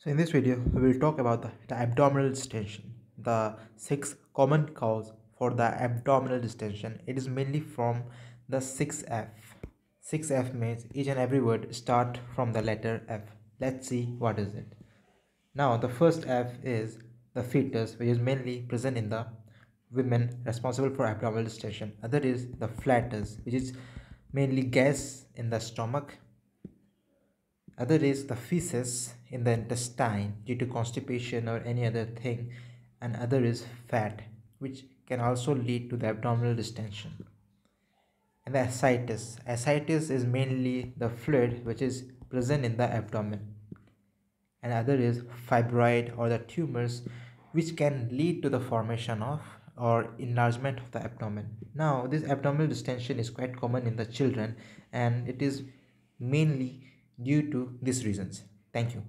So in this video, we will talk about the abdominal distension. The six common cause for the abdominal distension. It is mainly from the 6F. 6F means each and every word start from the letter F. Let's see what is it. Now the first F is the fetus, which is mainly present in the women responsible for abdominal distension. Other is the flatus, which is mainly gas in the stomach. Other is the feces in the intestine due to constipation or any other thing, and other is fat, which can also lead to the abdominal distension. And the ascites is mainly the fluid which is present in the abdomen, and other is fibroid or the tumors which can lead to the formation of or enlargement of the abdomen. Now this abdominal distension is quite common in the children, and it is mainly due to these reasons. Thank you.